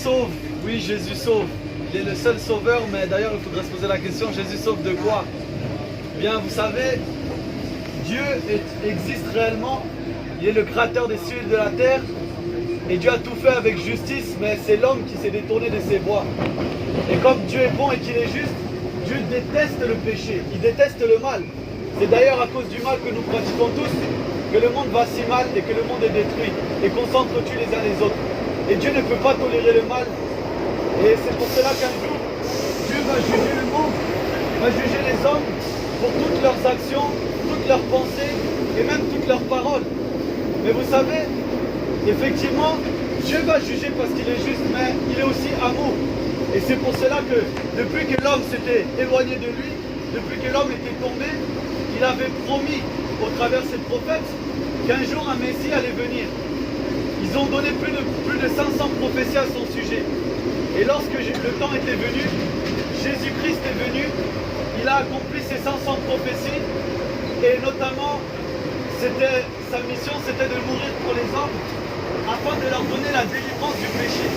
sauve, oui Jésus sauve. Il est le seul sauveur, mais d'ailleurs il faudrait se poser la question, Jésus sauve de quoi? Bien vous savez, Dieu existe réellement, il est le créateur des cieux et de la terre, et Dieu a tout fait avec justice, mais c'est l'homme qui s'est détourné de ses voies. Et comme Dieu est bon et qu'il est juste, Dieu déteste le péché, il déteste le mal. C'est d'ailleurs à cause du mal que nous pratiquons tous que le monde va si mal et que le monde est détruit et qu'on s'entretue les uns les autres. Et Dieu ne peut pas tolérer le mal. Et c'est pour cela qu'un jour, Dieu va juger le monde, va juger les hommes pour toutes leurs actions, toutes leurs pensées et même toutes leurs paroles. Mais vous savez, effectivement, Dieu va juger parce qu'il est juste, mais il est aussi amour. Et c'est pour cela que depuis que l'homme s'était éloigné de lui, depuis que l'homme était tombé, il avait promis au travers de ses prophètes qu'un jour un Messie allait venir. Ils ont donné plus de 500 prophéties à son sujet. Et lorsque le temps était venu, Jésus-Christ est venu, il a accompli ces 500 prophéties et notamment sa mission c'était de mourir pour les hommes afin de leur donner la délivrance du péché,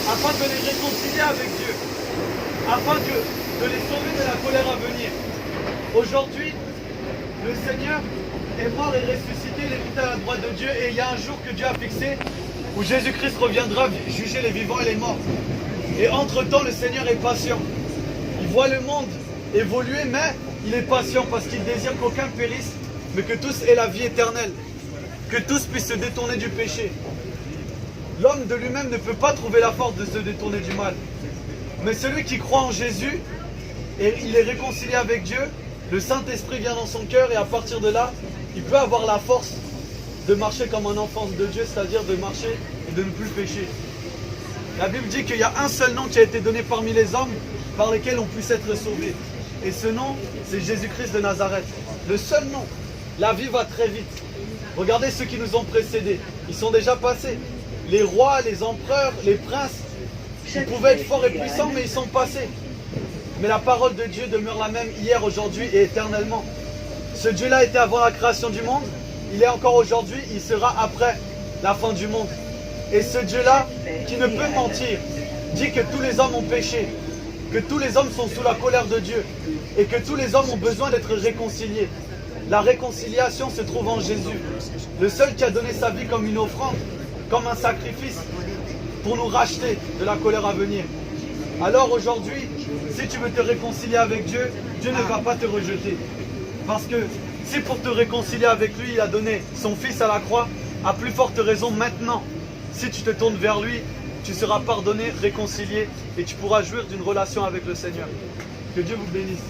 afin de les réconcilier avec Dieu, afin de les sauver de la colère à venir. Aujourd'hui, le Seigneur est mort et ressuscité, il est monté à la droite de Dieu et il y a un jour que Dieu a fixé où Jésus-Christ reviendra juger les vivants et les morts. Et entre-temps, le Seigneur est patient. Il voit le monde évoluer, mais il est patient parce qu'il désire qu'aucun périsse, mais que tous aient la vie éternelle, que tous puissent se détourner du péché. L'homme de lui-même ne peut pas trouver la force de se détourner du mal. Mais celui qui croit en Jésus, et il est réconcilié avec Dieu, le Saint-Esprit vient dans son cœur et à partir de là, il peut avoir la force de marcher comme un enfant de Dieu, c'est-à-dire de marcher et de ne plus pécher. La Bible dit qu'il y a un seul nom qui a été donné parmi les hommes par lesquels on puisse être sauvé. Et ce nom, c'est Jésus-Christ de Nazareth. Le seul nom. La vie va très vite. Regardez ceux qui nous ont précédés. Ils sont déjà passés. Les rois, les empereurs, les princes, ils pouvaient être forts et puissants, mais ils sont passés. Mais la parole de Dieu demeure la même hier, aujourd'hui et éternellement. Ce Dieu-là était avant la création du monde, il est encore aujourd'hui, il sera après la fin du monde. Et ce Dieu-là, qui ne peut mentir, dit que tous les hommes ont péché, que tous les hommes sont sous la colère de Dieu et que tous les hommes ont besoin d'être réconciliés. La réconciliation se trouve en Jésus, le seul qui a donné sa vie comme une offrande, comme un sacrifice pour nous racheter de la colère à venir. Alors aujourd'hui, si tu veux te réconcilier avec Dieu, Dieu ne va pas te rejeter. Parce que si pour te réconcilier avec lui, il a donné son Fils à la croix, à plus forte raison maintenant, si tu te tournes vers lui, tu seras pardonné, réconcilié et tu pourras jouir d'une relation avec le Seigneur. Que Dieu vous bénisse.